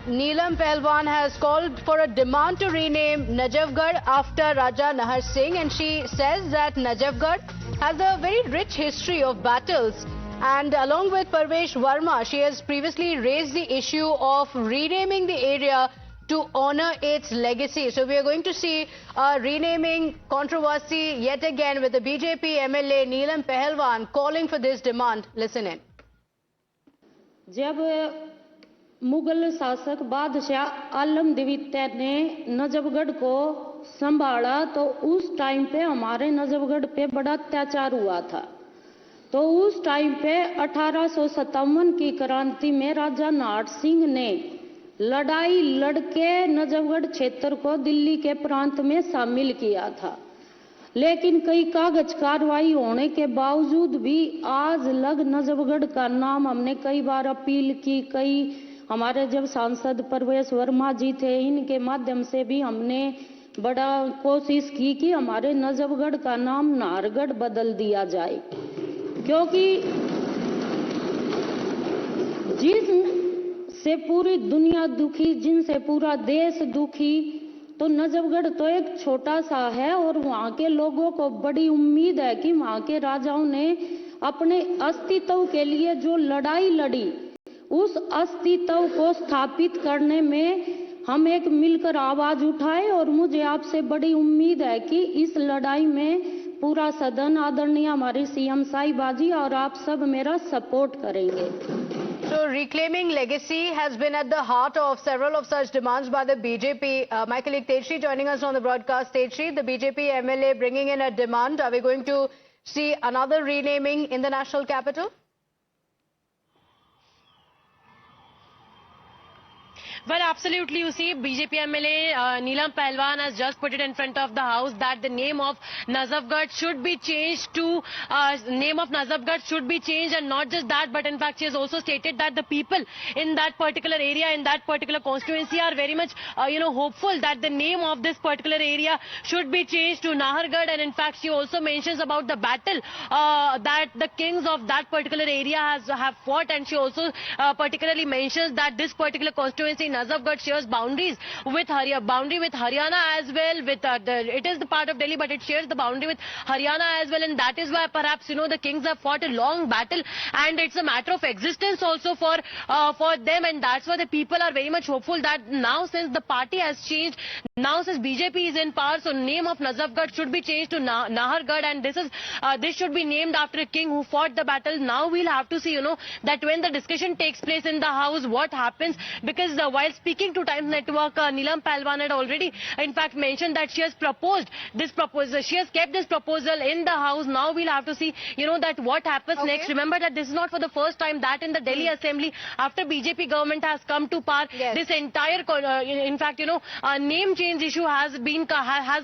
Neelam Pehlwan has called for a demand to rename Najafgarh after Raja Nahar Singh, and she says that Najafgarh has a very rich history of battles. And along with Parvesh Verma, she has previously raised the issue of renaming the area to honor its legacy. So we are going to see a renaming controversy yet again with the BJP MLA Neelam Pehlwan calling for this demand. Listen in. जब मुगल शासक बादशाह आलम द्वितीय ने नजफगढ़ को संभाला तो उस time पे हमारे नजफगढ़ पे बड़ा अत्याचार हुआ था। तो उस टाइम पे 1857 की क्रांति में राजा नाहर सिंह ने लड़ाई लड़के नजफगढ़ क्षेत्र को दिल्ली के प्रांत में शामिल किया था। लेकिन कई कागज कार्रवाई होने के बावजूद भी आज लग नजफगढ़ का नाम हमने कई बार अपील की, कई हमारे जब सांसद परवेश वर्मा जी थे इनके माध्यम से भी हमने बड़ा कोशिश की कि हमारे नजफगढ़ का नाम नाहरगढ़ बदल दिया जाए, क्योंकि जिनसे पूरी दुनिया दुखी, जिनसे पूरा देश दुखी, तो नजफगढ़ तो एक छोटा सा है और वहाँ के लोगों को बड़ी उम्मीद है कि वहाँ के राजाओं ने अपने अस्तित्व के लिए जो लड़ाई लड़ी उस अस्तित्व को स्थापित करने में हम एक मिलकर आवाज उठाए। और मुझे आपसे बड़ी उम्मीद है कि इस लड़ाई में पूरा सदन, आदरणीय हमारी सीएम साहिबा जी और आप सब मेरा सपोर्ट करेंगे। So reclaiming legacy has been at the heart of several of such demands by the BJP. My colleague Tejshri joining us on the broadcast. Tejshri, the BJP MLA bringing in a demand. Are we going to see another renaming in the national capital? Well, absolutely. You see, BJP MLA Neelam Pehlwan has just put it in front of the house that the name of Najafgarh should be changed to and not just that, but in fact she has also stated that the people in that particular area, in that particular constituency are very much hopeful that the name of this particular area should be changed to Nahargarh. And in fact she also mentions about the battle that the kings of that particular area have fought, and she also particularly mentions that this particular constituency Najafgarh shares boundaries with Haryana as well. It is the part of Delhi, but it shares the boundary with Haryana as well, and that is why perhaps the kings have fought a long battle, and it's a matter of existence also for them, and that's why the people are very much hopeful that now since the party has changed, now since BJP is in power, so name of Najafgarh should be changed to Nahargarh, and this should be named after a king who fought the battle. Now we'll have to see that when the discussion takes place in the house, what happens, because while speaking to Times Network, Neelam Pehlwan had already in fact mentioned that she has proposed this proposal. She has kept this proposal in the house. Now we'll have to see that what happens next. Remember that this is not for the first time that in the Delhi Assembly, after BJP government has come to power, this entire name change issue has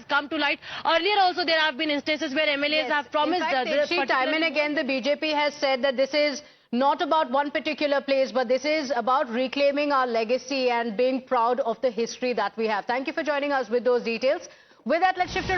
come to light. Earlier also there have been instances where MLAs have promised time and again the BJP has said that this is not about one particular place, but this is about reclaiming our legacy and being proud of the history that we have. Thank you for joining us with those details. With that, let's shift to